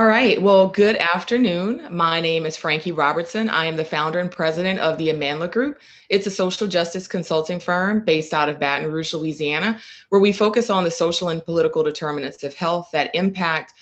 All right. Well, good afternoon. My name is Frankie Robertson. I am the founder and president of the Amandla Group. It's a social justice consulting firm based out of Baton Rouge, Louisiana, where we focus on the social and political determinants of health that impact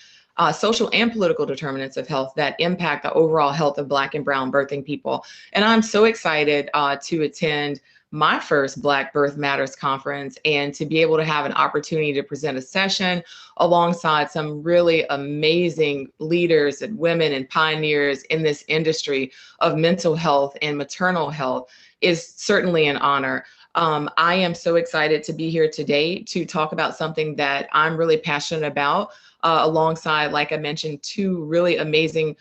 social and political determinants of health that impact the overall health of Black and Brown birthing people. And I'm so excited to attend my first Black Birth Matters conference and to be able to have an opportunity to present a session alongside some really amazing leaders and women and pioneers in this industry of mental health and maternal health is certainly an honor. I am so excited to be here today to talk about something that I'm really passionate about. Alongside, like I mentioned, two really amazing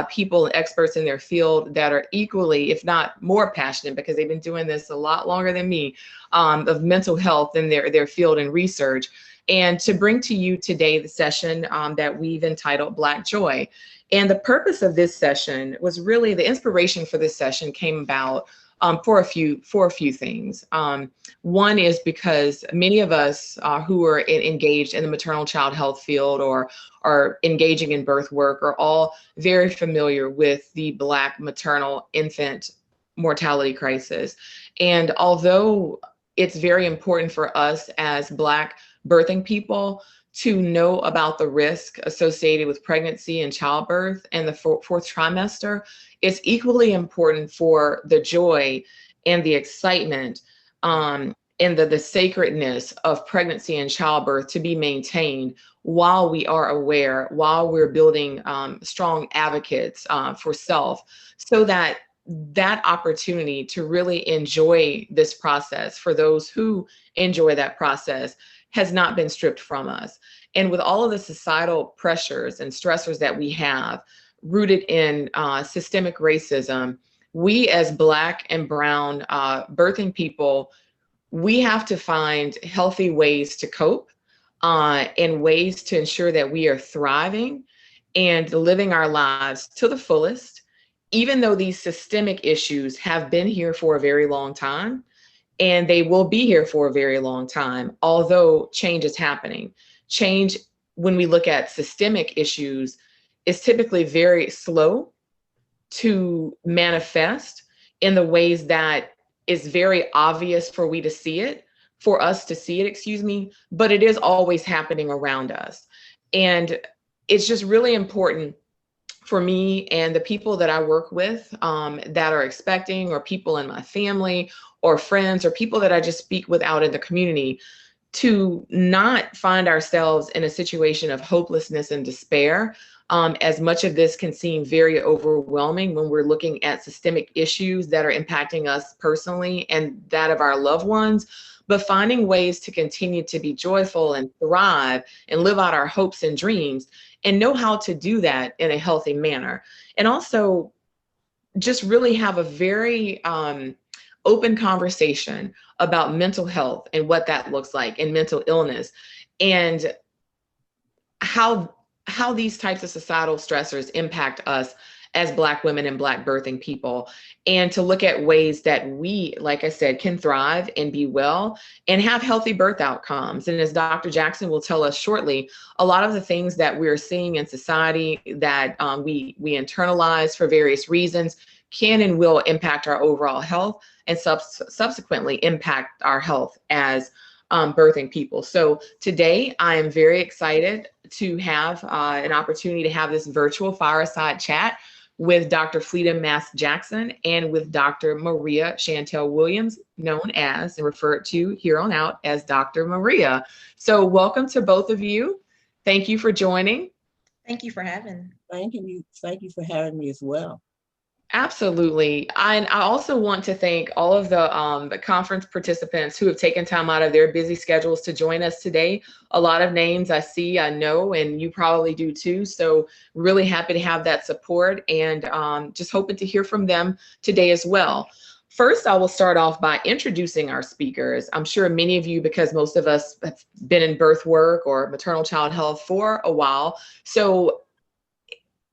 people and experts in their field that are equally, if not more passionate, because they've been doing this a lot longer than me, of mental health in their field and research. And to bring to you today the session that we've entitled Black Joy. And the purpose of this session was really, the inspiration for this session came about for a few things. One is because many of us who are engaged in the maternal child health field or are engaging in birth work are all very familiar with the Black maternal infant mortality crisis. And although it's very important for us as Black birthing people to know about the risk associated with pregnancy and childbirth and the fourth trimester, it's equally important for the joy and the excitement and the sacredness of pregnancy and childbirth to be maintained while we are aware, while we're building strong advocates for self, so that that opportunity to really enjoy this process for those who enjoy that process has not been stripped from us. And with all of the societal pressures and stressors that we have rooted in systemic racism, we as Black and Brown birthing people, we have to find healthy ways to cope and ways to ensure that we are thriving and living our lives to the fullest, even though these systemic issues have been here for a very long time. And they will be here for a very long time, although change is happening. Change, when we look at systemic issues, is typically very slow to manifest in the ways that is very obvious for we to see it, for us to see it, excuse me, but it is always happening around us. And it's just really important for me and the people that I work with that are expecting, or people in my family or friends or people that I just speak with out in the community, to not find ourselves in a situation of hopelessness and despair. As much of this can seem very overwhelming when we're looking at systemic issues that are impacting us personally and that of our loved ones, but finding ways to continue to be joyful and thrive and live out our hopes and dreams, and know how to do that in a healthy manner. And also just really have a very open conversation about mental health and what that looks like, and mental illness, and how these types of societal stressors impact us as Black women and Black birthing people, and to look at ways that we, like I said, can thrive and be well and have healthy birth outcomes. And as Dr. Jackson will tell us shortly, a lot of the things that we're seeing in society that we internalize for various reasons can and will impact our overall health, and subsequently impact our health as birthing people. So today I am very excited to have an opportunity to have this virtual fireside chat with Dr. Fleda Jackson and with Dr. Maria Shantell Williams, known as and referred to here on out as Dr. Maria. So welcome to both of you. Thank you for joining. Thank you for having. Thank you for having me as well. Absolutely. I also want to thank all of the conference participants who have taken time out of their busy schedules to join us today. A lot of names I see, I know, and you probably do too. So really happy to have that support, and just hoping to hear from them today as well. First, I will start off by introducing our speakers. I'm sure many of you, because most of us have been in birth work or maternal child health for a while, so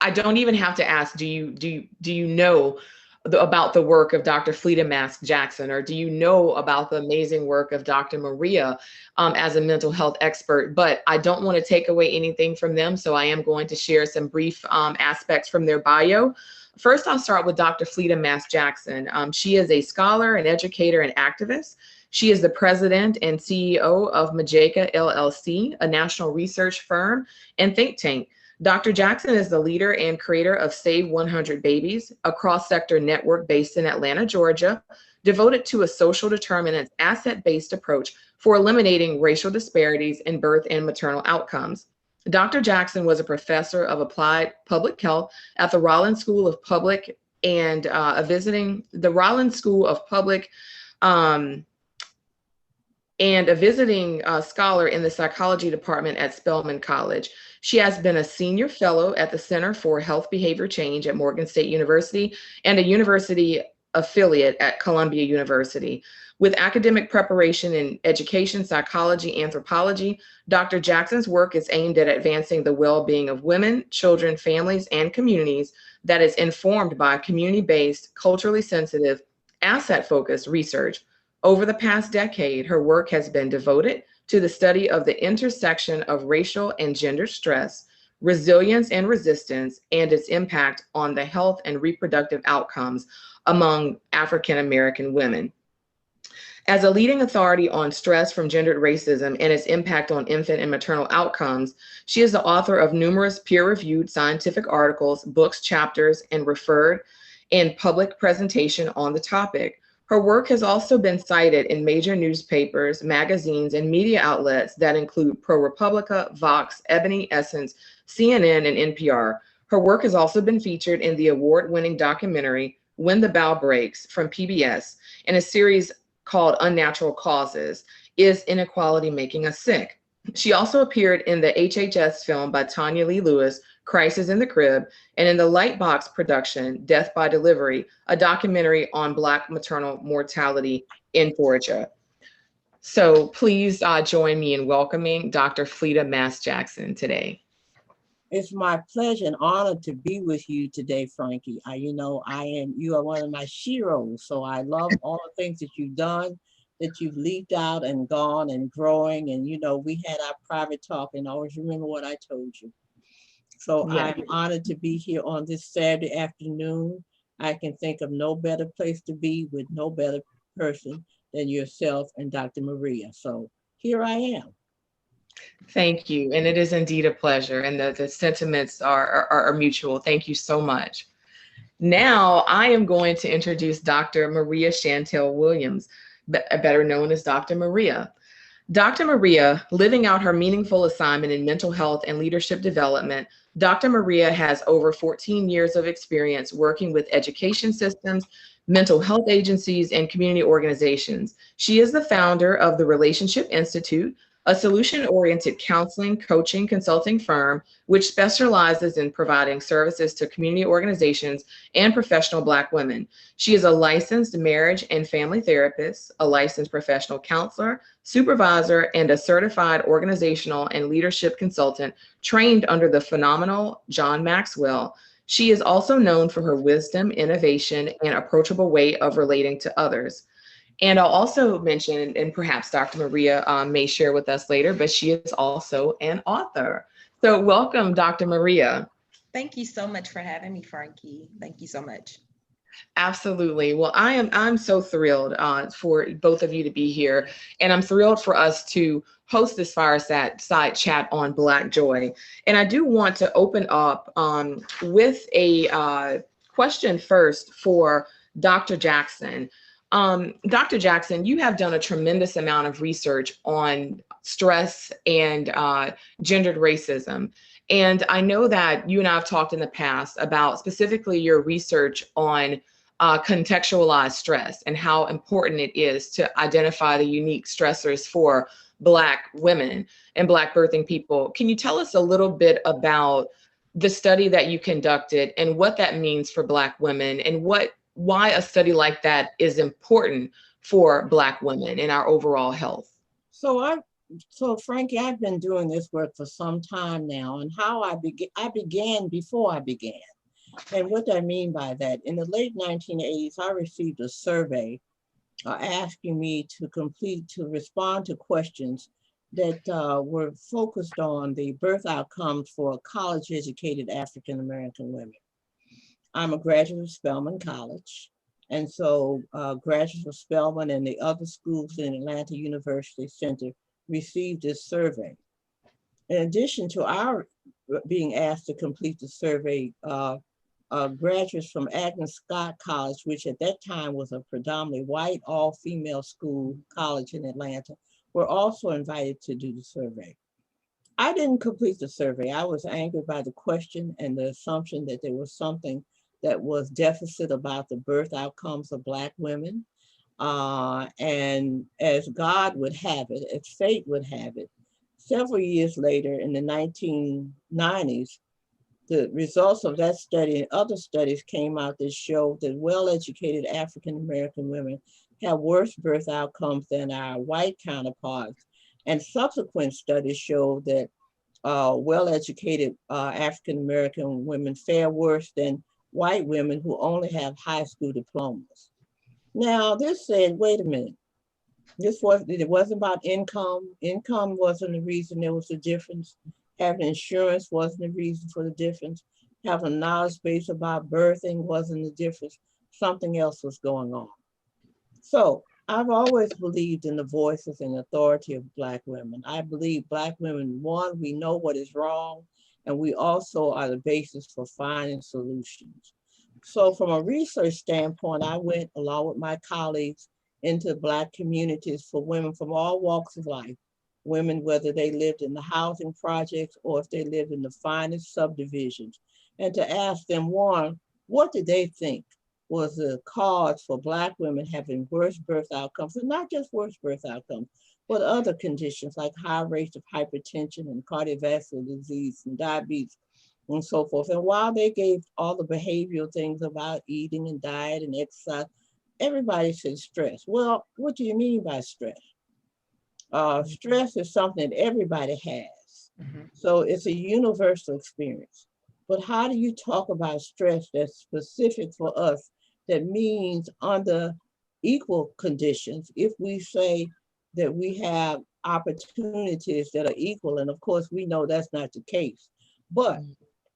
I don't even have to ask, do you know about the work of Dr. Fleda Mask Jackson, or do you know about the amazing work of Dr. Maria as a mental health expert? But I don't want to take away anything from them, so I am going to share some brief aspects from their bio. First, I'll start with Dr. Fleda Mask Jackson. She is a scholar, an educator, and activist. She is the president and CEO of Majaica LLC, a national research firm and think tank. Dr. Jackson is the leader and creator of Save 100 Babies, a cross-sector network based in Atlanta, Georgia, devoted to a social determinants asset-based approach for eliminating racial disparities in birth and maternal outcomes. Dr. Jackson was a professor of applied public health at the Rollins School of Public and and a visiting scholar in the psychology department at Spelman College. She has been a senior fellow at the Center for Health Behavior Change at Morgan State University and a university affiliate at Columbia University. With academic preparation in education, psychology, anthropology, Dr. Jackson's work is aimed at advancing the well-being of women, children, families, and communities that is informed by community-based, culturally sensitive, asset-focused research. Over the past decade, her work has been devoted to the study of the intersection of racial and gender stress, resilience and resistance, and its impact on the health and reproductive outcomes among African American women. As a leading authority on stress from gendered racism and its impact on infant and maternal outcomes, she is the author of numerous peer-reviewed scientific articles, books, chapters, and referred in public presentation on the topic. Her work has also been cited in major newspapers, magazines, and media outlets that include ProPublica, Vox, Ebony, Essence, CNN, and NPR. Her work has also been featured in the award-winning documentary When the Bow Breaks from PBS in a series called Unnatural Causes, Is Inequality Making Us Sick? She also appeared in the HHS film by Tanya Lee Lewis, Crisis in the Crib, and in the Lightbox production, Death by Delivery, a documentary on Black maternal mortality in Georgia. So please join me in welcoming Dr. Fleda Mask Jackson today. It's my pleasure and honor to be with you today, Frankie. You are one of my sheroes, so I love all the things that you've done, that you've leaped out and gone and growing. And, we had our private talk and always remember what I told you. So Yeah. I'm honored to be here on this Saturday afternoon. I can think of no better place to be with no better person than yourself and Dr. Maria. So here I am. Thank you. And it is indeed a pleasure. And the sentiments are mutual. Thank you so much. Now I am going to introduce Dr. Maria Shantell Williams, better known as Dr. Maria. Dr. Maria, living out her meaningful assignment in mental health and leadership development, Dr. Maria has over 14 years of experience working with education systems, mental health agencies, and community organizations. She is the founder of the Relationship Institute, a solution-oriented counseling, coaching, consulting firm, which specializes in providing services to community organizations and professional Black women. She is a licensed marriage and family therapist, a licensed professional counselor, supervisor, and a certified organizational and leadership consultant trained under the phenomenal John Maxwell. She is also known for her wisdom, innovation, and approachable way of relating to others. And I'll also mention, and perhaps Dr. Maria may share with us later, but she is also an author. So welcome, Dr. Maria. Thank you so much for having me, Frankie. Thank you so much. Absolutely. Well, I'm so thrilled for both of you to be here, and I'm thrilled for us to host this fireside chat on Black Joy. And I do want to open up with a question first for Dr. Jackson. Dr. Jackson, you have done a tremendous amount of research on stress and gendered racism. And I know that you and I have talked in the past about specifically your research on contextualized stress and how important it is to identify the unique stressors for Black women and Black birthing people. Can you tell us a little bit about the study that you conducted and what that means for Black women and why a study like that is important for Black women in our overall health? So Frankie, I've been doing this work for some time now, and how I began before I began. And what I mean by that, in the late 1980s, I received a survey asking me to respond to questions that were focused on the birth outcomes for college-educated African-American women. I'm a graduate of Spelman College. And so graduates of Spelman and the other schools in Atlanta University Center received this survey. In addition to our being asked to complete the survey, graduates from Agnes Scott College, which at that time was a predominantly white, all-female school college in Atlanta, were also invited to do the survey. I didn't complete the survey. I was angered by the question and the assumption that there was something that was deficit about the birth outcomes of Black women. And as God would have it, as fate would have it, several years later in the 1990s, the results of that study and other studies came out that showed that well-educated African-American women have worse birth outcomes than our white counterparts. And subsequent studies showed that well-educated African-American women fare worse than white women who only have high school diplomas. Now, this said, wait a minute. It wasn't about income. Income wasn't the reason there was a difference. Having insurance wasn't the reason for the difference. Having a knowledge base about birthing wasn't the difference. Something else was going on. So I've always believed in the voices and authority of Black women. I believe Black women, one, we know what is wrong, and we also are the basis for finding solutions. So from a research standpoint, I went along with my colleagues into Black communities for women from all walks of life. Women, whether they lived in the housing projects or if they lived in the finest subdivisions, and to ask them, one, what did they think was the cause for Black women having worse birth outcomes, and not just worse birth outcomes, but other conditions like high rates of hypertension and cardiovascular disease and diabetes and so forth. And while they gave all the behavioral things about eating and diet and exercise, everybody said stress. Well, what do you mean by stress? Stress is something that everybody has. So it's a universal experience. But how do you talk about stress that's specific for us that means under equal conditions if we say that we have opportunities that are equal? And of course, we know that's not the case. But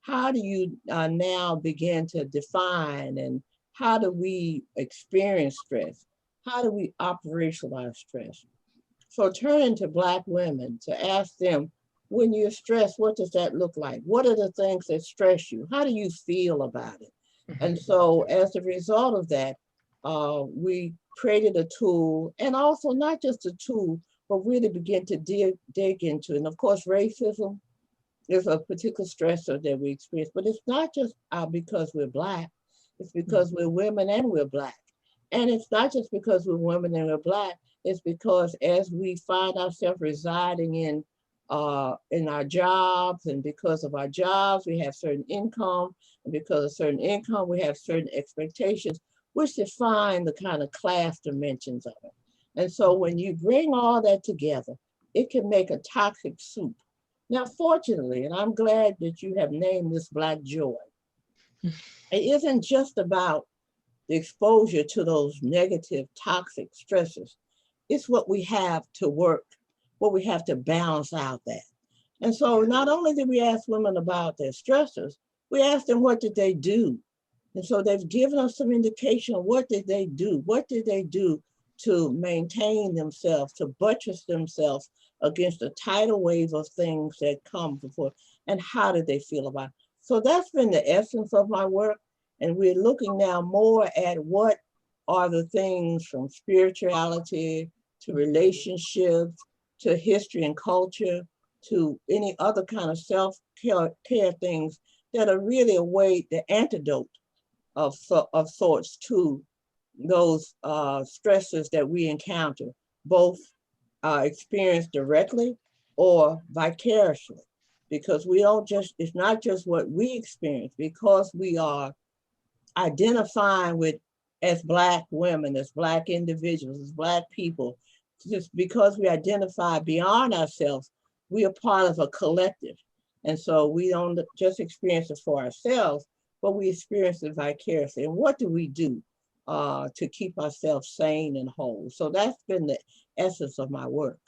how do you now begin to define, and how do we experience stress? How do we operationalize stress? So turning to Black women to ask them, when you're stressed, what does that look like? What are the things that stress you? How do you feel about it? And so as a result of that, we created a tool, and also not just a tool, but really begin to dig into it. And of course, racism is a particular stressor that we experience, but it's not just because we're Black, it's because we're women and we're Black. And it's not just because we're women and we're Black, it's because as we find ourselves residing in our jobs, and because of our jobs, we have certain income, and because of certain income, we have certain expectations, which define the kind of class dimensions of it. And so when you bring all that together, it can make a toxic soup. Now, fortunately, and I'm glad that you have named this Black joy, it isn't just about the exposure to those negative, toxic stressors. It's what we have to work, what we have to balance out that. And so not only did we ask women about their stressors, we asked them what did they do. And so they've given us some indication of what did they do? What did they do to maintain themselves, to buttress themselves against a tidal wave of things that come before, and how did they feel about it? So that's been the essence of my work. And we're looking now more at what are the things from spirituality to relationships, to history and culture, to any other kind of self-care things that are really a way, the antidote of sorts to those stresses that we encounter, both experience directly or vicariously, because we don't just, it's not just what we experience, because we are identifying with, as Black women, as Black individuals, as Black people, just because we identify beyond ourselves, we are part of a collective. And so we don't just experience it for ourselves, but we experience it vicariously. And what do we do to keep ourselves sane and whole? So that's been the essence of my work.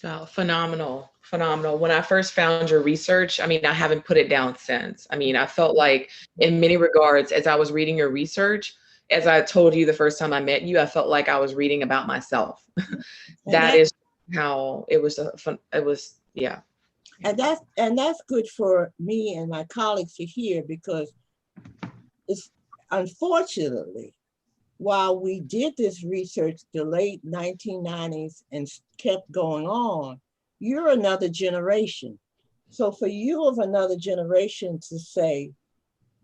Oh, phenomenal, phenomenal. When I first found your research, I mean, I haven't put it down since. I mean, I felt like in many regards, as I was reading your research, as I told you the first time I met you, I felt like I was reading about myself. That is how it was, yeah. And that's good for me and my colleagues to hear, because it's unfortunately, while we did this research the late 1990s and kept going on, you're another generation. So for you of another generation to say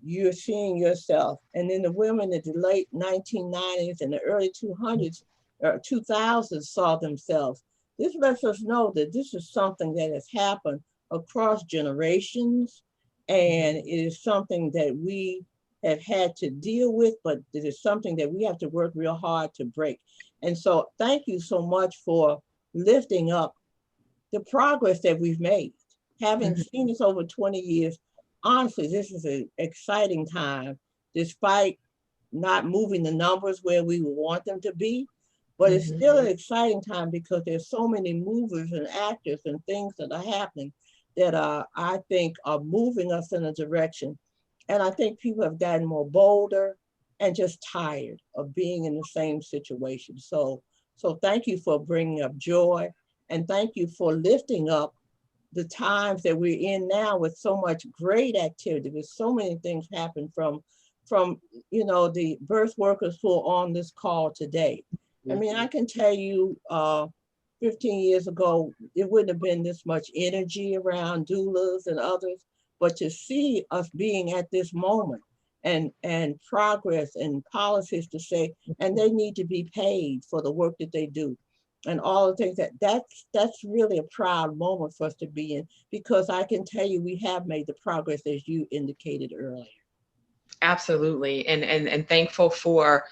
you're seeing yourself, and then the women in the late 1990s and the early 200s or 2000s saw themselves, this lets us know that this is something that has happened across generations, and it is something that we have had to deal with, but it is something that we have to work real hard to break. And so thank you so much for lifting up the progress that we've made. Having seen this over 20 years, honestly, this is an exciting time, despite not moving the numbers where we would want them to be. But it's still an exciting time because there's so many movers and actors and things that are happening that I think are moving us in a direction. And I think people have gotten more bolder and just tired of being in the same situation. So thank you for bringing up joy, and thank you for lifting up the times that we're in now with so much great activity, with so many things happen from the birth workers who are on this call today. I mean, I can tell you 15 years ago, it wouldn't have been this much energy around doulas and others, but to see us being at this moment and progress and policies to say, and they need to be paid for the work that they do, and all the things that's really a proud moment for us to be in, because I can tell you we have made the progress as you indicated earlier. Absolutely. And thankful for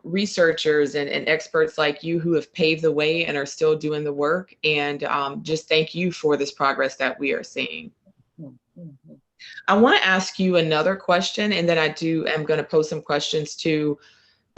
researchers and experts like you who have paved the way and are still doing the work. And just thank you for this progress that we are seeing. I want to ask you another question, and then am going to pose some questions to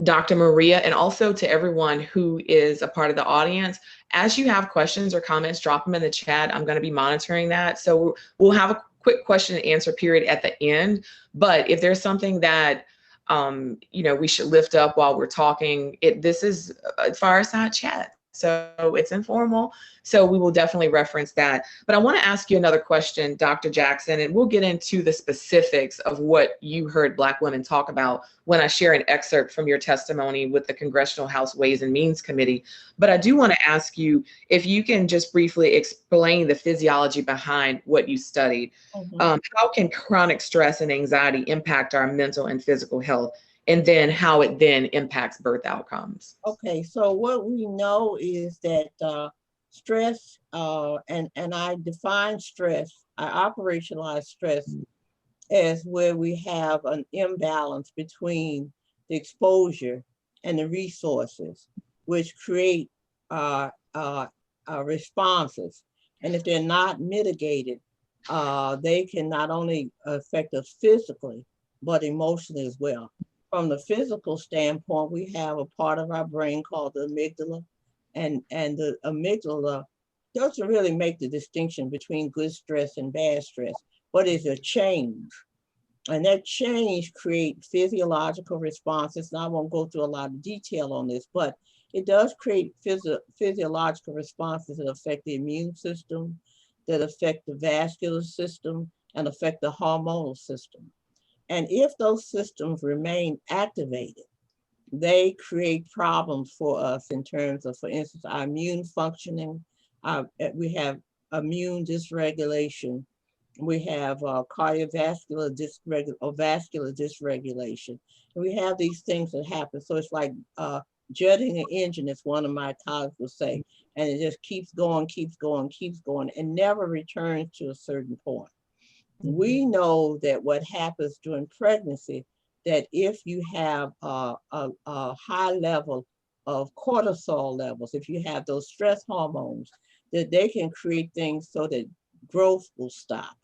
Dr. Maria, and also to everyone who is a part of the audience. As you have questions or comments, drop them in the chat. I'm going to be monitoring that. So we'll have a quick question and answer period at the end. But if there's something that we should lift up while we're talking, this is a fireside chat. So it's informal. So we will definitely reference that. But I want to ask you another question, Dr. Jackson, and we'll get into the specifics of what you heard Black women talk about when I share an excerpt from your testimony with the Congressional House Ways and Means Committee. But I do want to ask you if you can just briefly explain the physiology behind what you studied. How can chronic stress and anxiety impact our mental and physical health? And then how it then impacts birth outcomes. Okay, so what we know is that stress, and I define stress, I operationalize stress as where we have an imbalance between the exposure and the resources, which create responses. And if they're not mitigated, they can not only affect us physically, but emotionally as well. From the physical standpoint, we have a part of our brain called the amygdala, and the amygdala doesn't really make the distinction between good stress and bad stress, but it's a change. And that change creates physiological responses. And I won't go through a lot of detail on this, but it does create physiological responses that affect the immune system, that affect the vascular system, and affect the hormonal system. And if those systems remain activated, they create problems for us in terms of, for instance, our immune functioning. We have immune dysregulation. We have cardiovascular vascular dysregulation. And we have these things that happen. So it's like jetting an engine, as one of my colleagues will say, and it just keeps going, and never returns to a certain point. We know that what happens during pregnancy, that if you have a high level of cortisol levels, if you have those stress hormones, that they can create things so that growth will stop.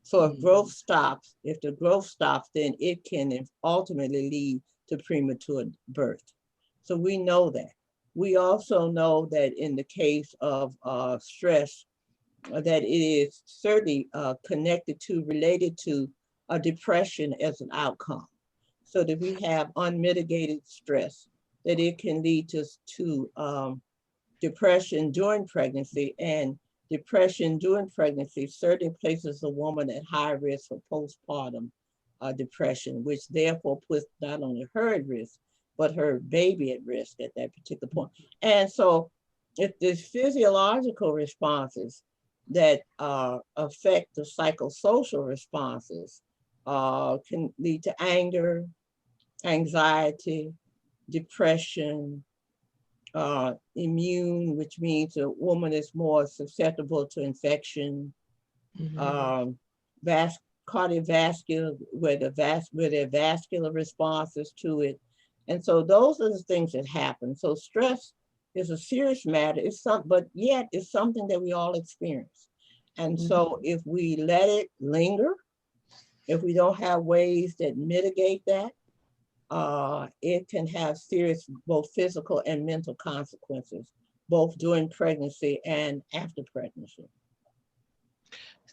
So if growth stops, if the growth stops, then it can ultimately lead to premature birth. So we know that. We also know that in the case of stress, that it is certainly connected to, related to depression as an outcome. So that we have unmitigated stress, that it can lead to depression during pregnancy, and depression during pregnancy certainly places a woman at high risk for postpartum depression, which therefore puts not only her at risk, but her baby at risk at that particular point. And so if there's physiological responses that affect the psychosocial responses, can lead to anger, anxiety, depression, immune, which means a woman is more susceptible to infection, cardiovascular, where there are vascular responses to it. And so those are the things that happen. So stress is a serious matter. But yet it's something that we all experience. And so if we let it linger, if we don't have ways that mitigate that, it can have serious both physical and mental consequences, both during pregnancy and after pregnancy.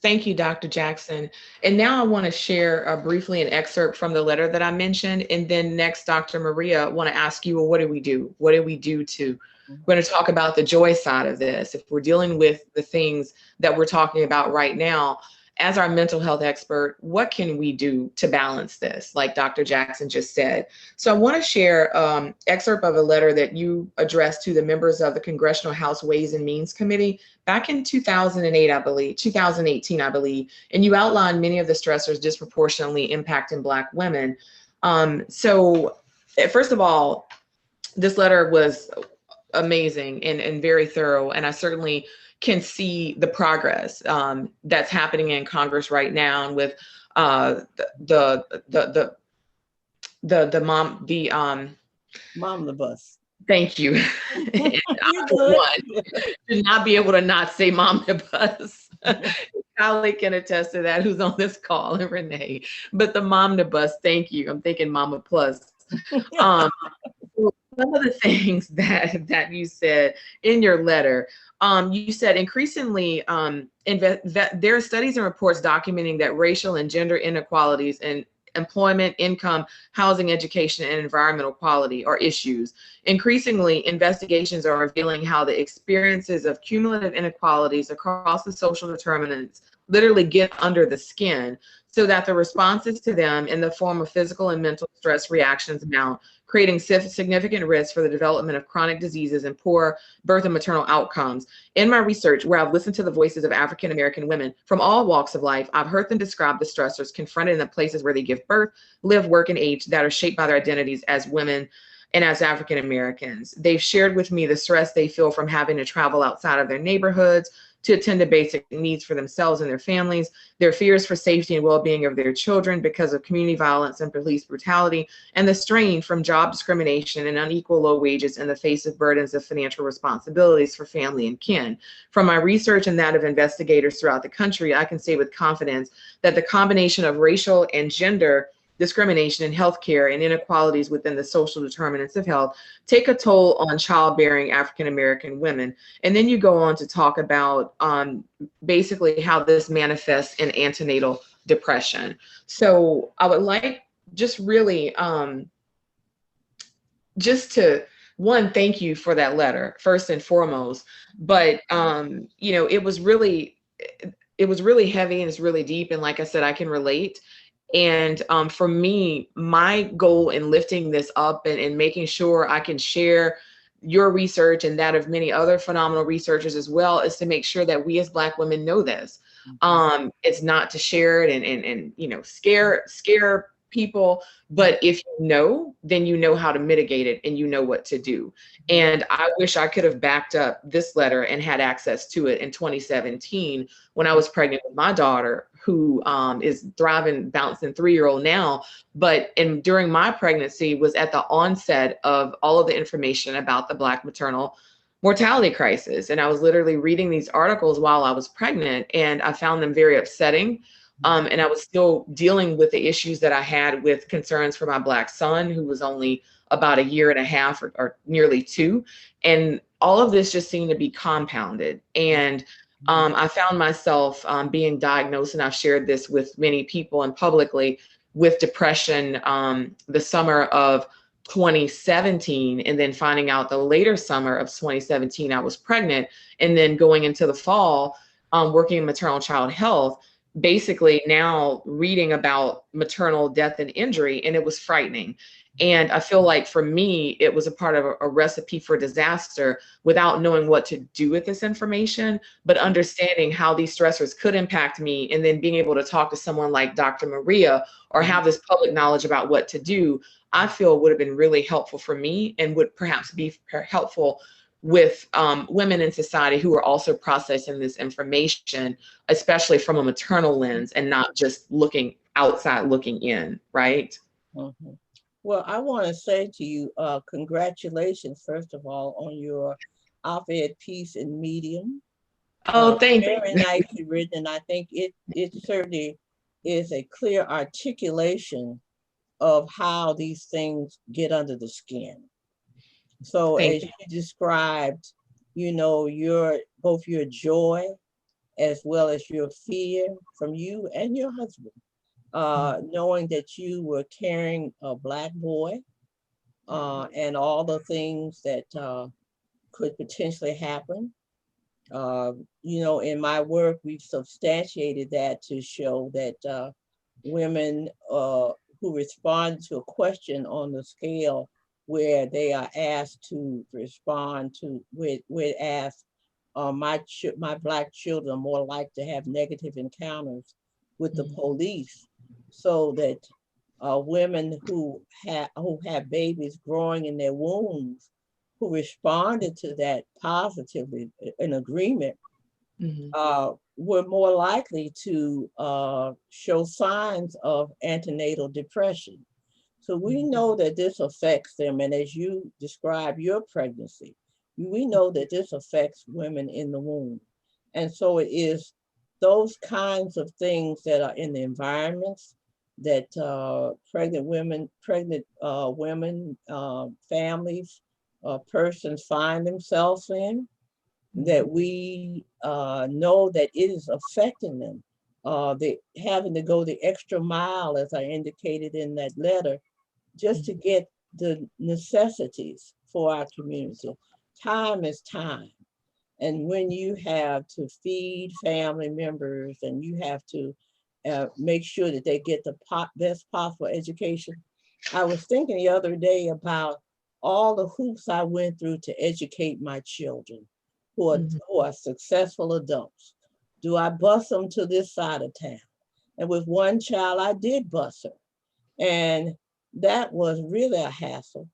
Thank you, Dr. Jackson. And now I want to share briefly an excerpt from the letter that I mentioned. And then next, Dr. Maria, I want to ask you, well, what do we do? What do we do to, we're going to talk about the joy side of this. If we're dealing with the things that we're talking about right now, as our mental health expert, what can we do to balance this, like Dr. Jackson just said? So I want to share an excerpt of a letter that you addressed to the members of the Congressional House Ways and Means Committee back in 2018, I believe, and you outlined many of the stressors disproportionately impacting Black women. So first of all, this letter was amazing and very thorough, and I certainly can see the progress that's happening in Congress right now, and with the Momnibus. Thank you. One should not be able to not say Momnibus. Colleague can attest to that, who's on this call, and Renee. But the Momnibus, thank you. I'm thinking Mama Plus. Some of the things that you said in your letter, you said increasingly there are studies and reports documenting that racial and gender inequalities in employment, income, housing, education, and environmental quality are issues. Increasingly, investigations are revealing how the experiences of cumulative inequalities across the social determinants literally get under the skin, so that the responses to them in the form of physical and mental stress reactions mount, creating significant risk for the development of chronic diseases and poor birth and maternal outcomes. In my research, where I've listened to the voices of African-American women from all walks of life, I've heard them describe the stressors confronted in the places where they give birth, live, work, and age that are shaped by their identities as women and as African-Americans. They've shared with me the stress they feel from having to travel outside of their neighborhoods to attend to basic needs for themselves and their families, their fears for safety and well-being of their children because of community violence and police brutality, and the strain from job discrimination and unequal low wages in the face of burdens of financial responsibilities for family and kin. From my research and that of investigators throughout the country, I can say with confidence that the combination of racial and gender discrimination in healthcare and inequalities within the social determinants of health take a toll on childbearing African-American women. And then you go on to talk about basically how this manifests in antenatal depression. So I would like just really just to, one, thank you for that letter, first and foremost. But you know, it was really heavy and it's really deep. And like I said, I can relate. And for me, my goal in lifting this up and making sure I can share your research and that of many other phenomenal researchers as well is to make sure that we as Black women know this. It's not to share it and you know, scare people, but if you know, then you know how to mitigate it and you know what to do. And I wish I could have backed up this letter and had access to it in 2017 when I was pregnant with my daughter, who is thriving, bouncing 3-year-old now. But during my pregnancy was at the onset of all of the information about the Black maternal mortality crisis. And I was literally reading these articles while I was pregnant, and I found them very upsetting. And I was still dealing with the issues that I had with concerns for my Black son, who was only about a year and a half or nearly 2. And all of this just seemed to be compounded. And I found myself being diagnosed, and I've shared this with many people and publicly, with depression the summer of 2017, and then finding out the later summer of 2017 I was pregnant, and then going into the fall working in maternal child health, basically now reading about maternal death and injury, and it was frightening. And I feel like for me, it was a part of a recipe for disaster without knowing what to do with this information, but understanding how these stressors could impact me, and then being able to talk to someone like Dr. Maria or have this public knowledge about what to do, I feel would have been really helpful for me, and would perhaps be helpful with women in society who are also processing this information, especially from a maternal lens and not just looking outside, looking in, right? Mhm. Well, I want to say to you, congratulations, first of all, on your op-ed piece in Medium. Oh, thank you. Very nicely written, and I think it certainly is a clear articulation of how these things get under the skin. So Thank as you. you described, both your joy as well as your fear from you and your husband, knowing that you were carrying a Black boy and all the things that could potentially happen. In my work, we've substantiated that to show that women who respond to a question on the scale where they are asked to respond to, with asked, my Black children are more likely to have negative encounters with the police, so that women who have babies growing in their wombs, who responded to that positively in agreement, were more likely to show signs of antenatal depression. So we know that this affects them. And as you describe your pregnancy, we know that this affects women in the womb. And so it is those kinds of things that are in the environments that pregnant women, families, persons find themselves in, that we know that it is affecting them. They having to go the extra mile, as I indicated in that letter, just to get the necessities for our community. Time is time. And when you have to feed family members and you have to make sure that they get the best possible education. I was thinking the other day about all the hoops I went through to educate my children who are successful adults. Do I bus them to this side of town? And with one child, I did bus her. And that was really a hassle.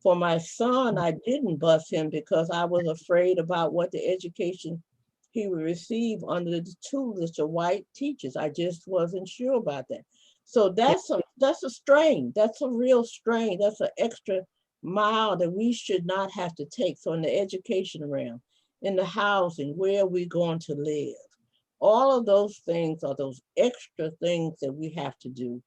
For my son, I didn't bus him because I was afraid about what the education he would receive under the tutelage of white teachers. I just wasn't sure about that. So that's a strain. That's a real strain. That's an extra mile that we should not have to take. So in the education realm, in the housing, where are we going to live? All of those things are those extra things that we have to do.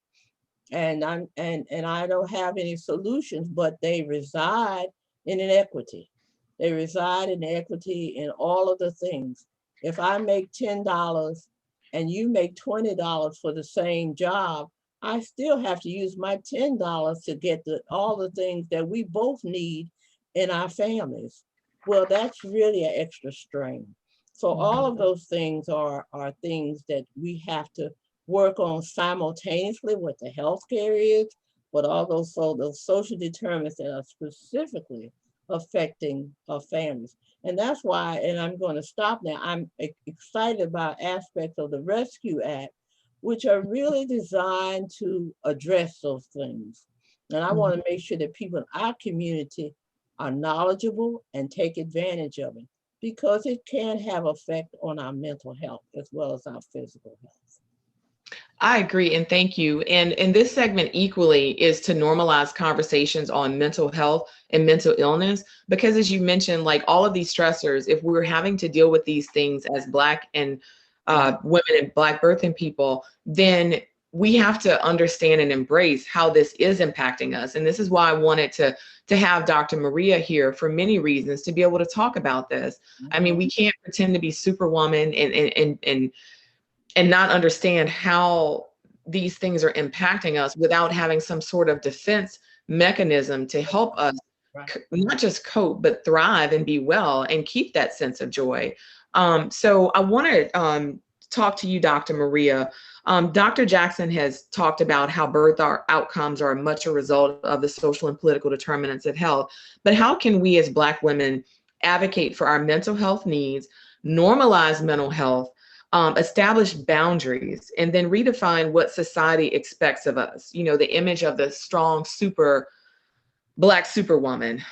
And I don't have any solutions, but they reside in inequity. They reside in equity in all of the things. If I make $10 and you make $20 for the same job, I still have to use my $10 to get all the things that we both need in our families. Well, that's really an extra strain. So all of those things are things that we have to work on simultaneously with the healthcare is, but also those social determinants that are specifically affecting families. And that's why, and I'm going to stop now, I'm excited about aspects of the Rescue Act, which are really designed to address those things. And I want to make sure that people in our community are knowledgeable and take advantage of it, because it can have effect on our mental health as well as our physical health. I agree, and thank you. And this segment equally is to normalize conversations on mental health and mental illness, because as you mentioned, like all of these stressors, if we're having to deal with these things as Black and women and Black birthing people, then we have to understand and embrace how this is impacting us. And this is why I wanted to have Dr. Maria here for many reasons, to be able to talk about this. I mean, we can't pretend to be superwoman and not understand how these things are impacting us without having some sort of defense mechanism to help us not just cope, but thrive and be well and keep that sense of joy. So I want to talk to you, Dr. Maria. Dr. Jackson has talked about how birth outcomes are much a result of the social and political determinants of health. But how can we as Black women advocate for our mental health needs, normalize mental health, establish boundaries, and then redefine what society expects of us? You know, the image of the strong, Black superwoman.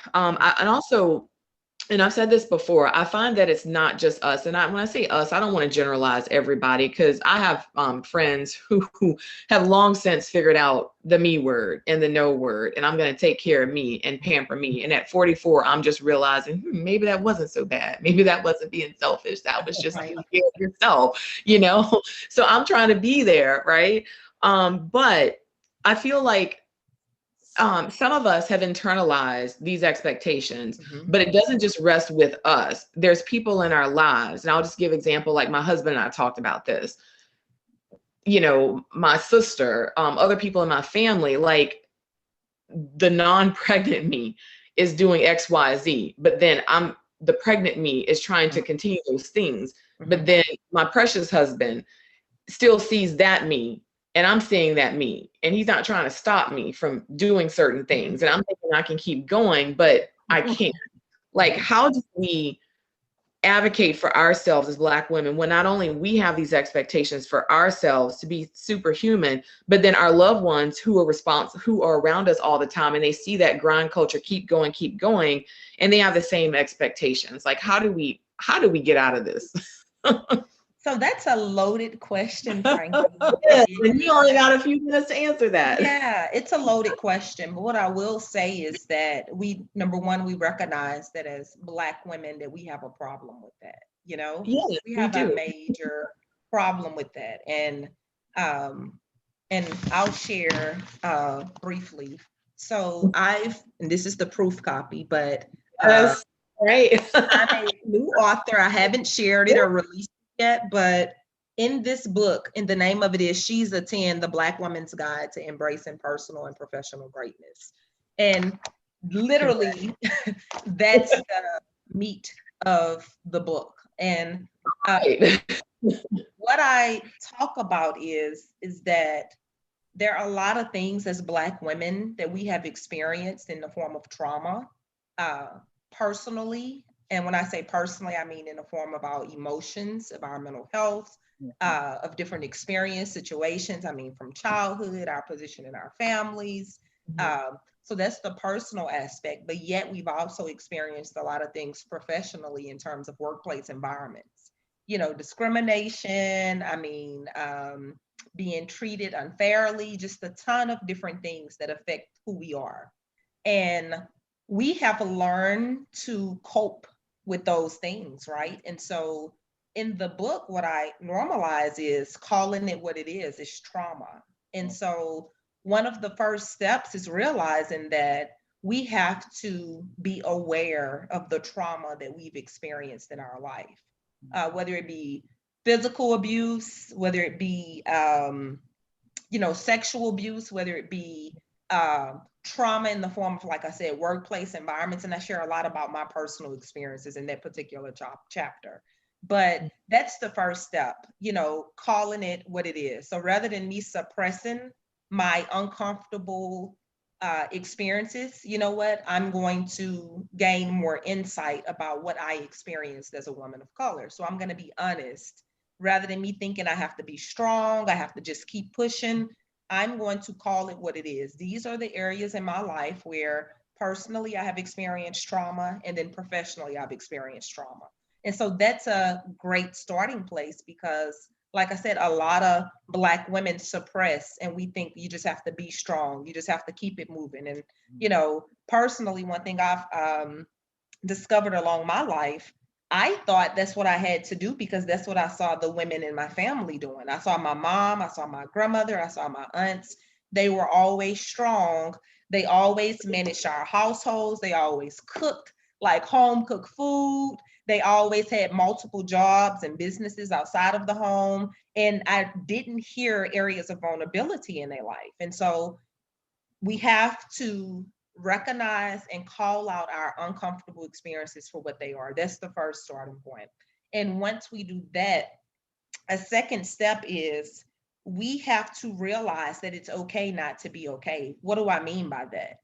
And I've said this before, I find that it's not just us. And when I say us, I don't want to generalize everybody, because I have friends who have long since figured out the me word and the no word, and I'm going to take care of me and pamper me. And at 44, I'm just realizing maybe that wasn't so bad. Maybe that wasn't being selfish. That was just taking care of yourself, you know? So I'm trying to be there, right? But I feel like some of us have internalized these expectations, but it doesn't just rest with us. There's people in our lives. And I'll just give example, like my husband and I talked about this, you know, my sister, other people in my family, like the non-pregnant me is doing X, Y, Z, but then the pregnant me is trying to continue those things. But then my precious husband still sees that me, and I'm seeing that me, and he's not trying to stop me from doing certain things. And I'm thinking I can keep going, but I can't. Like, how do we advocate for ourselves as Black women when not only we have these expectations for ourselves to be superhuman, but then our loved ones who are around us all the time, and they see that grind culture keep going, and they have the same expectations? Like, how do we get out of this? So that's a loaded question, Frankie. Yes, and you only got a few minutes to answer that. Yeah, it's a loaded question. But what I will say is that number one, we recognize that as Black women that we have a problem with that. You know, yes, we have a major problem with that. And I'll share briefly. So and this is the proof copy, but yes, right. I'm a new author. I haven't shared it or released yet, but in this book, and the name of it is She's a 10, The Black Woman's Guide to Embracing Personal and Professional Greatness. And literally, that's the meat of the book. And what I talk about is that there are a lot of things as Black women that we have experienced in the form of trauma, personally. And when I say personally, I mean in the form of our emotions, of our mental health, of different experience situations. I mean, from childhood, our position in our families. So that's the personal aspect, but yet we've also experienced a lot of things professionally in terms of workplace environments. You know, discrimination, I mean, being treated unfairly, just a ton of different things that affect who we are. And we have learned to cope with those things, right? And so in the book, what I normalize is calling it what it is trauma. And so one of the first steps is realizing that we have to be aware of the trauma that we've experienced in our life, whether it be physical abuse, whether it be, sexual abuse, whether it be trauma in the form of, like I said, workplace environments. And I share a lot about my personal experiences in that particular chapter. But that's the first step, calling it what it is. So rather than me suppressing my uncomfortable experiences, you know what? I'm going to gain more insight about what I experienced as a woman of color. So I'm going to be honest. Rather than me thinking I have to be strong, I have to just keep pushing, I'm going to call it what it is. These are the areas in my life where personally I have experienced trauma, and then professionally I've experienced trauma. And so that's a great starting place because, like I said, a lot of Black women suppress, and we think you just have to be strong. You just have to keep it moving. And, personally, one thing I've discovered along my life, I thought that's what I had to do because that's what I saw the women in my family doing. I saw my mom, I saw my grandmother, I saw my aunts. They were always strong. They always managed our households. They always cooked like home cooked food. They always had multiple jobs and businesses outside of the home. And I didn't hear areas of vulnerability in their life. And so we have to recognize and call out our uncomfortable experiences for what they are. That's the first starting point. And once we do that, a second step is we have to realize that it's okay not to be okay. What do I mean by that?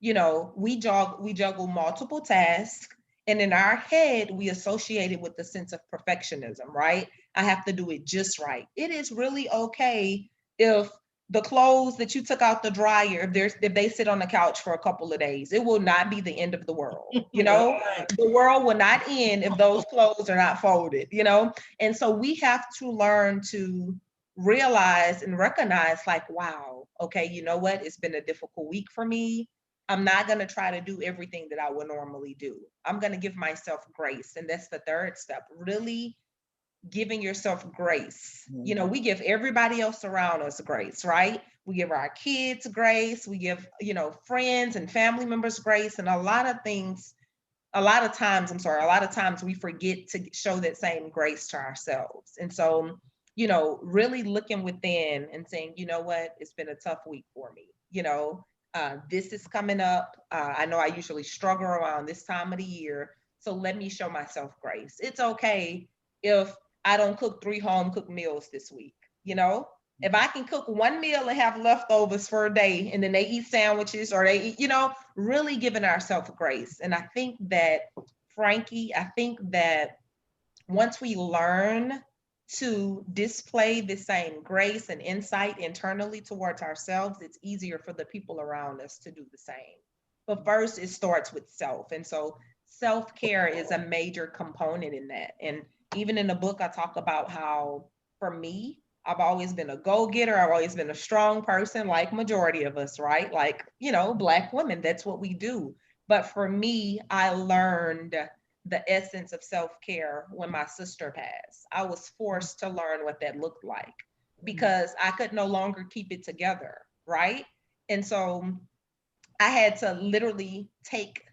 You know, we juggle multiple tasks, and in our head, we associate it with the sense of perfectionism, right? I have to do it just right. It is really okay if the clothes that you took out the dryer, if they sit on the couch for a couple of days. It will not be the end of the world. You know, the world will not end if those clothes are not folded, you know? And so we have to learn to realize and recognize, like, wow, okay, you know what? It's been a difficult week for me. I'm not going to try to do everything that I would normally do. I'm going to give myself grace. And that's the third step, really giving yourself grace. You know, we give everybody else around us grace, right? We give our kids grace. We give, you know, friends and family members grace. And a lot of times we forget to show that same grace to ourselves. And so, you know, really looking within and saying, you know what, it's been a tough week for me. You know, this is coming up. I know I usually struggle around this time of the year. So let me show myself grace. It's okay if I don't cook 3 home cooked meals this week. You know, if I can cook one meal and have leftovers for a day and then they eat sandwiches or they eat, you know, really giving ourselves grace. And I think that, Frankie, once we learn to display the same grace and insight internally towards ourselves, it's easier for the people around us to do the same. But first, it starts with self. And so self-care is a major component in that. And even in the book, I talk about how, for me, I've always been a go-getter. I've always been a strong person, like majority of us, right? Like, you know, Black women, that's what we do. But for me, I learned the essence of self-care when my sister passed. I was forced to learn what that looked like because I could no longer keep it together, right? And so I had to literally take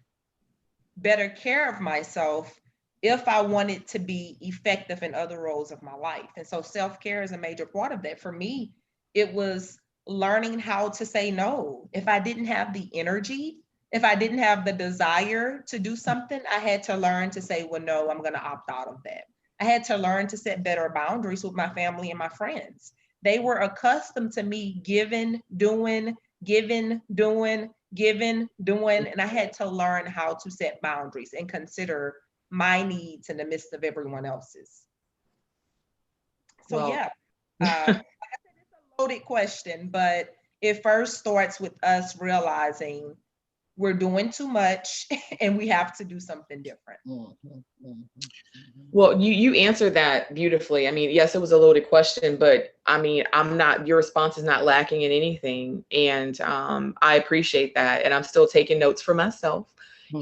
better care of myself if I wanted to be effective in other roles of my life. And so self-care is a major part of that. For me, it was learning how to say no. If I didn't have the energy, if I didn't have the desire to do something, I had to learn to say, well, no, I'm going to opt out of that. I had to learn to set better boundaries with my family and my friends. They were accustomed to me giving, doing, and I had to learn how to set boundaries and consider my needs in the midst of everyone else's. So Well, yeah, like I said, it's a loaded question, but it first starts with us realizing we're doing too much and we have to do something different. Well, you answered that beautifully. I mean, yes, it was a loaded question, but I mean, your response is not lacking in anything. And I appreciate that. And I'm still taking notes for myself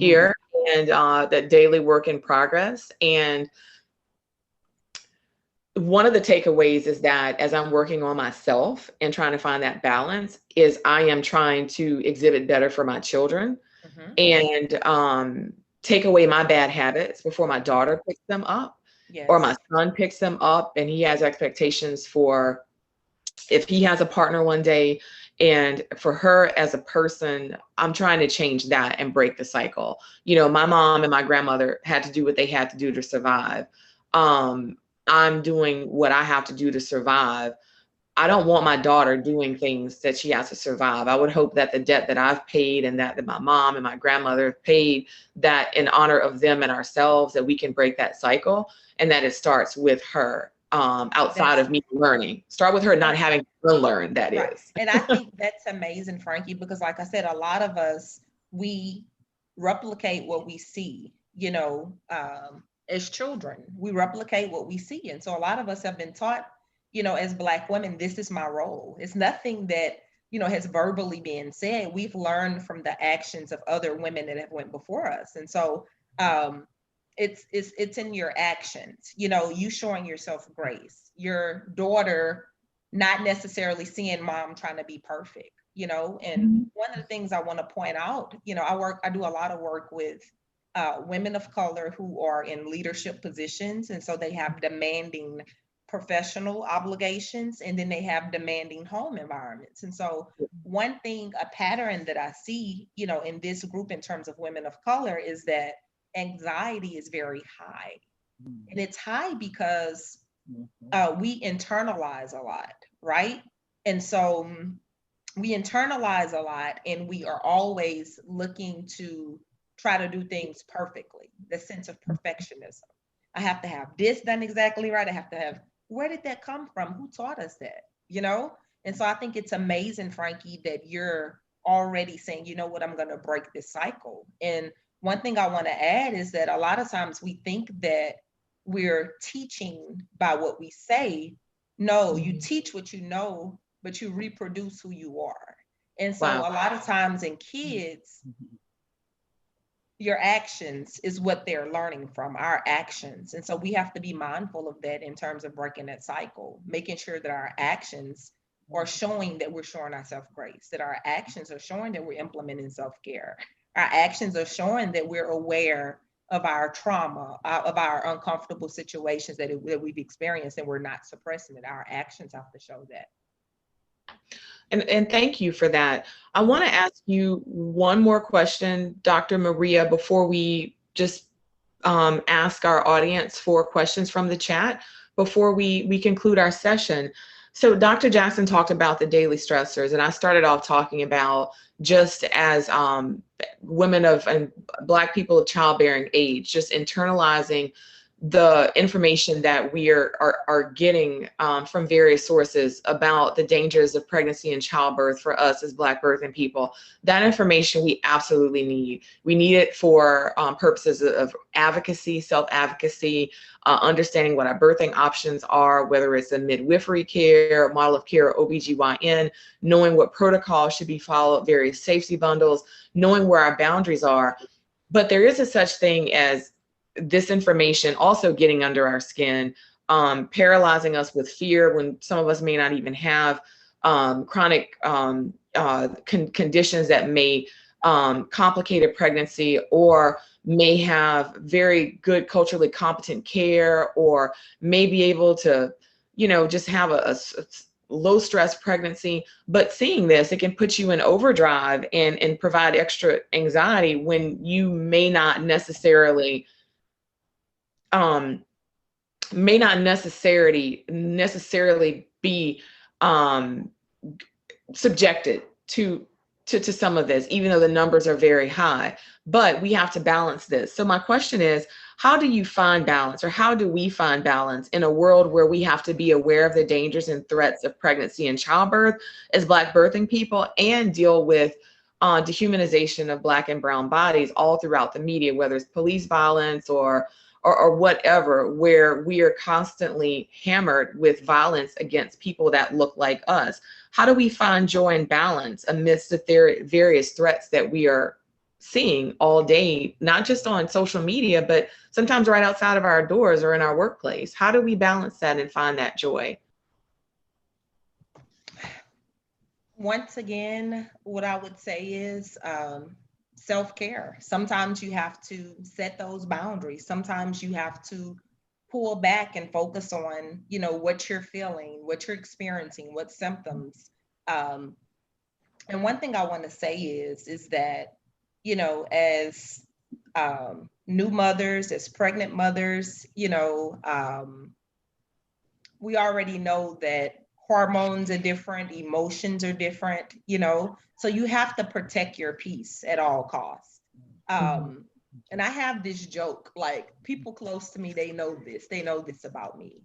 here and that daily work in progress. And one of the takeaways is that as I'm working on myself and trying to find that balance is I am trying to exhibit better for my children and take away my bad habits before my daughter picks them up or my son picks them up and he has expectations for if he has a partner one day and for her as a person, I'm trying to change that and break the cycle. You know, my mom and my grandmother had to do what they had to do to survive. I'm doing what I have to do to survive. I don't want my daughter doing things that she has to survive. I would hope that the debt that I've paid and that my mom and my grandmother have paid, that in honor of them and ourselves, that we can break that cycle and that it starts with her outside of me learning. Start with her not having to learn, that is. And I think that's amazing, Frankie, because like I said, a lot of us, we replicate what we see, you know, as children, we replicate what we see. And so a lot of us have been taught, you know, as Black women, this is my role. It's nothing that, you know, has verbally been said. We've learned from the actions of other women that have went before us. And so it's in your actions, you know, you showing yourself grace, your daughter not necessarily seeing mom trying to be perfect, you know. And one of the things I want to point out, you know, I do a lot of work with women of color who are in leadership positions, and so they have demanding professional obligations, and then they have demanding home environments. And so one thing, a pattern that I see, you know, in this group in terms of women of color is that anxiety is very high. And it's high because we internalize a lot, right? And so we internalize a lot, and we are always looking to try to do things perfectly, the sense of perfectionism. I have to have this done exactly right. I have to have, where did that come from? Who taught us that? You know? And so I think it's amazing, Frankie, that you're already saying, you know what, I'm going to break this cycle. And one thing I want to add is that a lot of times we think that we're teaching by what we say. No, you teach what you know, but you reproduce who you are. And so Wow. a lot of times in kids, your actions is what they're learning from, our actions. And so we have to be mindful of that in terms of breaking that cycle, making sure that our actions are showing that we're showing ourselves grace, that our actions are showing that we're implementing self-care. Our actions are showing that we're aware of our trauma, of our uncomfortable situations that we've experienced, and we're not suppressing it. Our actions have to show that. And thank you for that. I want to ask you one more question, Dr. Maria, before we just ask our audience for questions from the chat before we conclude our session. So Dr. Jackson talked about the daily stressors, and I started off talking about just as women of and Black people of childbearing age, just internalizing the information that we are getting from various sources about the dangers of pregnancy and childbirth for us as Black birthing people. That information we absolutely need. We need it for purposes of advocacy, self-advocacy, understanding what our birthing options are, whether it's a midwifery care, model of care, or OBGYN, knowing what protocols should be followed, various safety bundles, knowing where our boundaries are. But there is a such thing as this information also getting under our skin, paralyzing us with fear when some of us may not even have chronic conditions that may complicate a pregnancy, or may have very good culturally competent care, or may be able to, you know, just have a low stress pregnancy. But seeing this, it can put you in overdrive and provide extra anxiety when you may not necessarily be subjected to some of this, even though the numbers are very high. But we have to balance this. So my question is, how do you find balance, or how do we find balance in a world where we have to be aware of the dangers and threats of pregnancy and childbirth as Black birthing people, and deal with dehumanization of Black and brown bodies all throughout the media, whether it's police violence or whatever, where we are constantly hammered with violence against people that look like us? How do we find joy and balance amidst the various threats that we are seeing all day, not just on social media, but sometimes right outside of our doors or in our workplace? How do we balance that and find that joy? Once again, what I would say is self-care. Sometimes you have to set those boundaries. Sometimes you have to pull back and focus on, you know, what you're feeling, what you're experiencing, what symptoms. And one thing I want to say is that, you know, as new mothers, as pregnant mothers, you know, we already know that hormones are different, emotions are different, you know, so you have to protect your peace at all costs. And I have this joke, like, people close to me, they know this about me.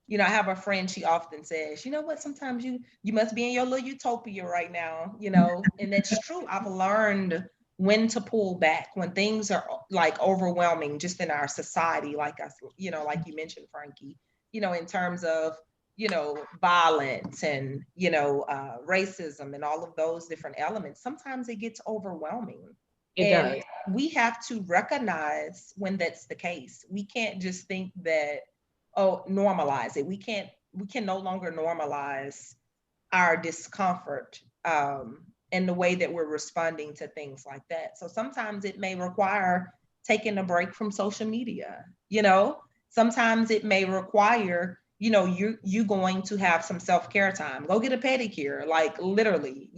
You know, I have a friend, she often says, you know what, sometimes you must be in your little utopia right now, you know, and that's true. I've learned when to pull back when things are like overwhelming just in our society, like us, you know, like you mentioned, Frankie, you know, in terms of, you know, violence and, you know, racism and all of those different elements. Sometimes it gets overwhelming. It And does. we have to recognize when that's the case. We can't just think that, oh, normalize it. We can no longer normalize our discomfort, and the way that we're responding to things like that. So sometimes it may require taking a break from social media, you know? Sometimes it may require, you going to have some self-care time. Go get a pedicure, like literally,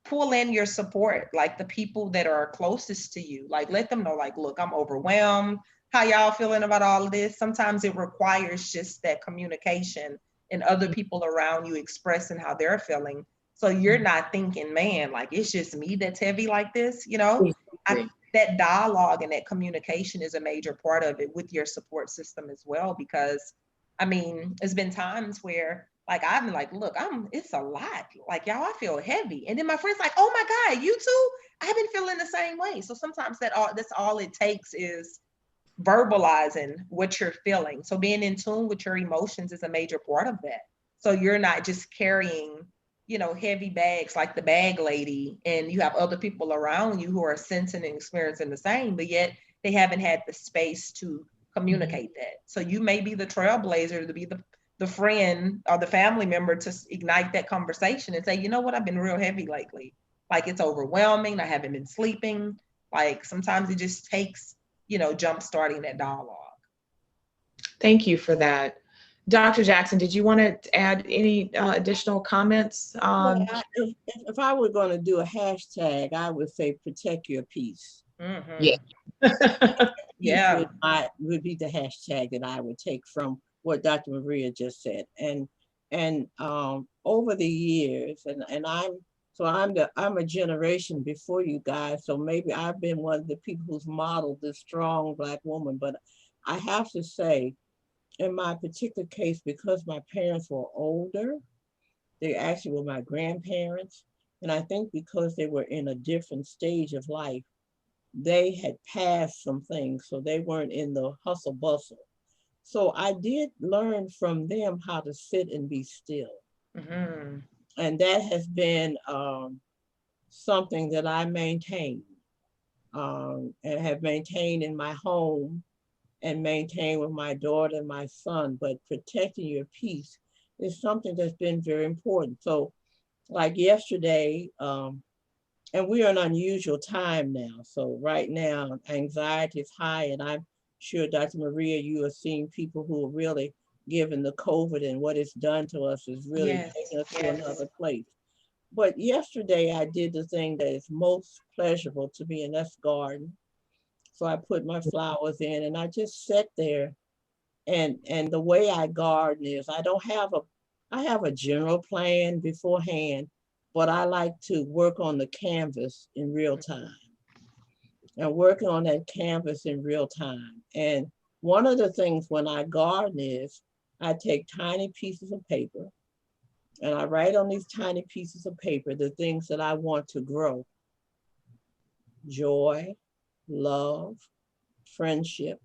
pull in your support, like the people that are closest to you. Like let them know, like, look, I'm overwhelmed. How y'all feeling about all of this? Sometimes it requires just that communication and other people around you expressing how they're feeling. So you're not thinking, man, like it's just me that's heavy like this, that dialogue and that communication is a major part of it with your support system as well. Because I mean, there's been times where like I've been like, look, it's a lot. Like y'all, I feel heavy. And then my friend's like, oh my God, you too? I've been feeling the same way. So sometimes that's all it takes is verbalizing what you're feeling. So being in tune with your emotions is a major part of that. So you're not just carrying, heavy bags like the bag lady, and you have other people around you who are sensing and experiencing the same, but yet they haven't had the space to communicate that. So you may be the trailblazer to be the friend or the family member to ignite that conversation and say, you know what, I've been real heavy lately. Like it's overwhelming. I haven't been sleeping. Like sometimes it just takes jump starting that dialogue. Thank you for that. Dr. Jackson, did you want to add any additional comments? Well, if I were going to do a hashtag, I would say protect your peace. Yeah. Yeah. Would be the hashtag that I would take from what Dr. Maria just said. And over the years, and I'm a generation before you guys, so maybe I've been one of the people who's modeled this strong Black woman. But I have to say, in my particular case, because my parents were older, they actually were my grandparents. And I think because they were in a different stage of life, they had passed some things, so they weren't in the hustle bustle. So I did learn from them how to sit and be still. Mm-hmm. And that has been something that I maintain and have maintained in my home and maintained with my daughter and my son. But protecting your peace is something that's been very important. So like yesterday, and we're in an unusual time now. So right now, anxiety is high, and I'm sure, Dr. Maria, you are seeing people who are really given the COVID, and what it's done to us is really taking us to another place. But yesterday I did the thing that is most pleasurable to me, and that's garden. So I put my flowers in and I just sat there, and the way I garden is I have a general plan beforehand, but I like to work on the canvas in real time and working on that canvas in real time. And one of the things when I garden is I take tiny pieces of paper and I write on these tiny pieces of paper the things that I want to grow: joy, love, friendship.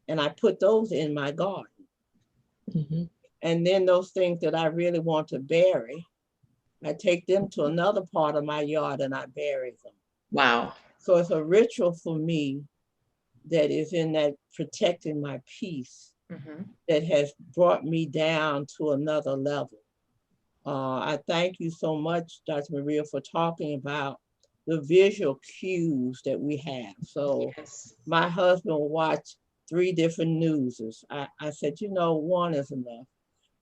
And I put those in my garden. Mm-hmm. And then those things that I really want to bury, I take them to another part of my yard and I bury them. Wow. So it's a ritual for me that is in that protecting my peace, that has brought me down to another level. I thank you so much, Dr. Maria, for talking about the visual cues that we have. So my husband will watch 3 different newses. I said, one is enough,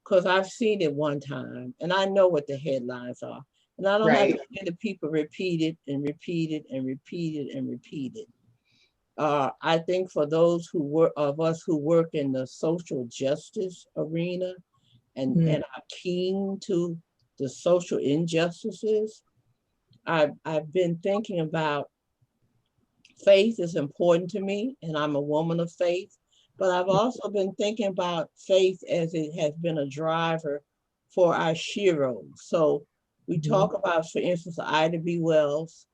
because I've seen it one time and I know what the headlines are. And I don't have to hear the people repeat it and repeat it and repeat it and repeat it. I think for those of us who work in the social justice arena and are keen to the social injustices, I've been thinking about faith is important to me, and I'm a woman of faith. But I've also been thinking about faith as it has been a driver for our sheroes. So we talk about, for instance, Ida B. Wells,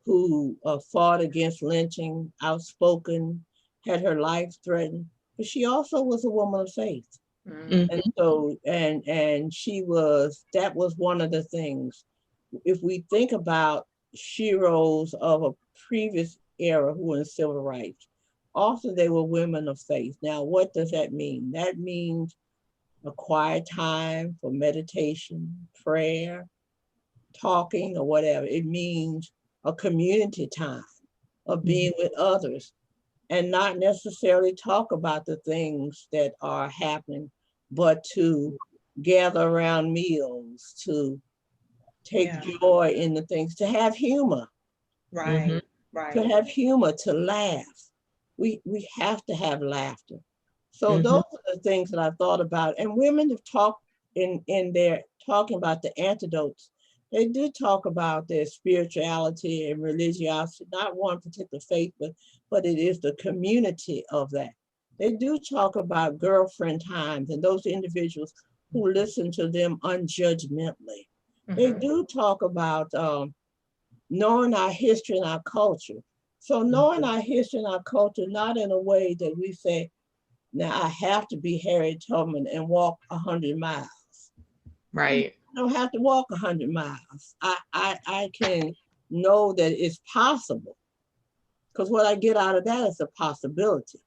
who fought against lynching, outspoken, had her life threatened, but she also was a woman of faith. And so, and that was one of the things. If we think about sheroes of previous era who were in civil rights. Often they were women of faith. Now, what does that mean? That means a quiet time for meditation, prayer, talking, or whatever. It means a community time of being with others and not necessarily talk about the things that are happening, but to gather around meals, to take joy in the things, to have humor. Right, right. To have humor, to laugh. We have to have laughter. So those are the things that I thought about. And women have talked in their talking about the antidotes. They do talk about their spirituality and religiosity, not one particular faith, but it is the community of that. They do talk about girlfriend times and those individuals who listen to them unjudgmentally. They do talk about knowing our history and our culture. So knowing our history and our culture, not in a way that we say, now I have to be Harriet Tubman and walk 100 miles. Right. I don't have to walk 100 miles. I can know that it's possible, because what I get out of that is a possibility.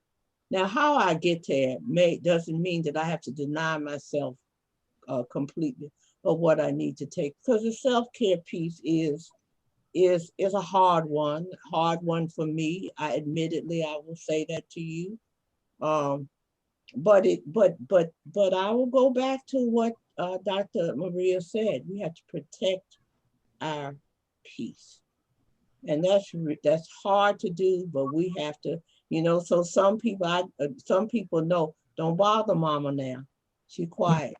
Now, how I get there doesn't mean that I have to deny myself completely of what I need to take, because the self-care piece is a hard one for me. I will say that to you. But I will go back to what Dr. Maria said. We have to protect our peace, and that's hard to do. But we have to, So some people know, don't bother Mama now. She's quiet.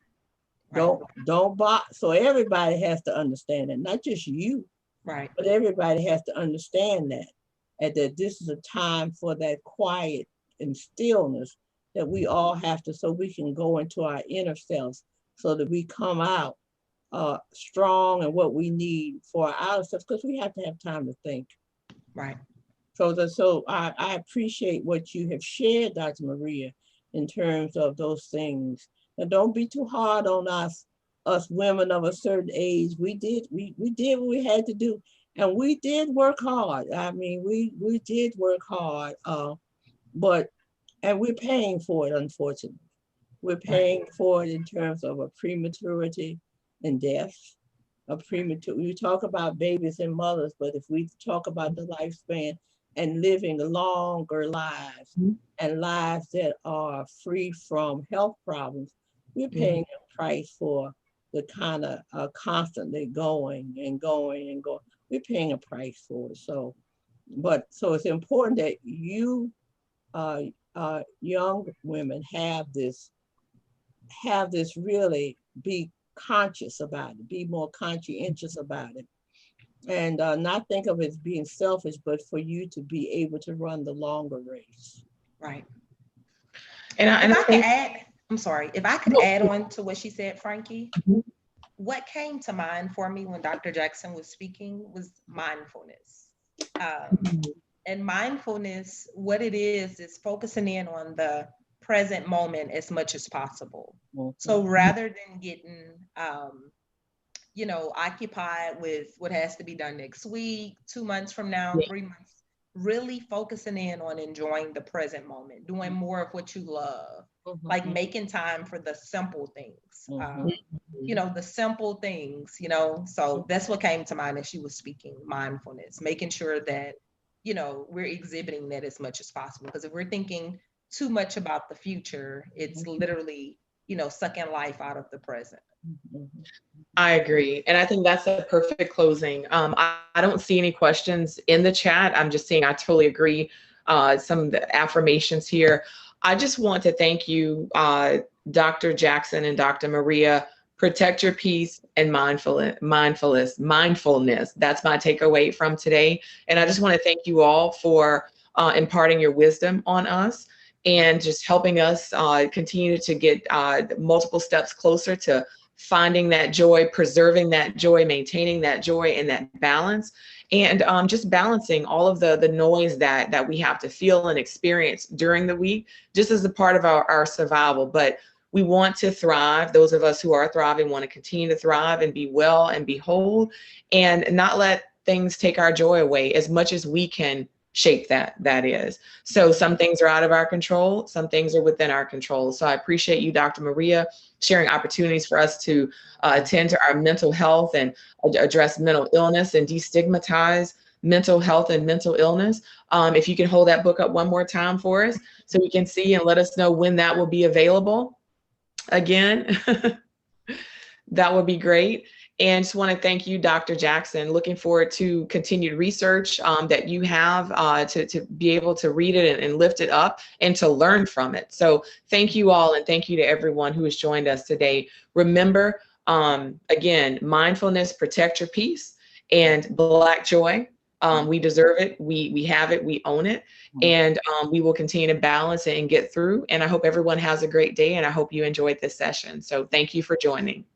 Right. Don't bother. So everybody has to understand that, not just you. Right. But everybody has to understand that, and that this is a time for that quiet and stillness that we all have to, so we can go into our inner selves, so that we come out strong and what we need for our outer selves, because we have to have time to think. Right. So I appreciate what you have shared, Dr. Maria, in terms of those things. And don't be too hard on us women of a certain age. We did what we had to do, and we did work hard. I mean, we did work hard, and we're paying for it, unfortunately. We're paying for it in terms of a prematurity and death. We talk about babies and mothers, but if we talk about the lifespan and living longer lives and lives that are free from health problems, we're paying a price for the kind of constantly going and going and going. We're paying a price for it. So it's important that you young women have this really be conscious about it, be more conscientious about it, and not think of it as being selfish, but for you to be able to run the longer race. Right. And if I could add, I'm sorry, if I could add on to what she said, Frankie, what came to mind for me when Dr. Jackson was speaking was mindfulness. And mindfulness, what it is focusing in on the present moment as much as possible. So rather than getting, occupied with what has to be done next week, 2 months from now, 3 months, really focusing in on enjoying the present moment, doing more of what you love, like making time for the simple things, the simple things, so that's what came to mind as she was speaking, mindfulness, making sure that, we're exhibiting that as much as possible. Because if we're thinking too much about the future, it's literally, sucking life out of the present. I agree. And I think that's a perfect closing. I don't see any questions in the chat. I'm just saying I totally agree. Some of the affirmations here. I just want to thank you, Dr. Jackson and Dr. Maria. Protect your peace and mindfulness. That's my takeaway from today. And I just want to thank you all for imparting your wisdom on us and just helping us continue to get multiple steps closer to finding that joy, preserving that joy, maintaining that joy and that balance, and just balancing all of the noise that we have to feel and experience during the week, just as a part of our survival. But we want to thrive. Those of us who are thriving want to continue to thrive and be well and be whole, and not let things take our joy away as much as we can shape that is. So some things are out of our control, some things are within our control. So I appreciate you, Dr. Maria, sharing opportunities for us to attend to our mental health and address mental illness and destigmatize mental health and mental illness. If you can hold that book up one more time for us so we can see and let us know when that will be available again. That would be great. And just want to thank you, Dr. Jackson. Looking forward to continued research that you have to be able to read it and lift it up and to learn from it. So thank you all, and thank you to everyone who has joined us today. Remember, again, mindfulness, protect your peace, and Black joy. We deserve it. We have it. We own it. And we will continue to balance it and get through. And I hope everyone has a great day, and I hope you enjoyed this session. So thank you for joining.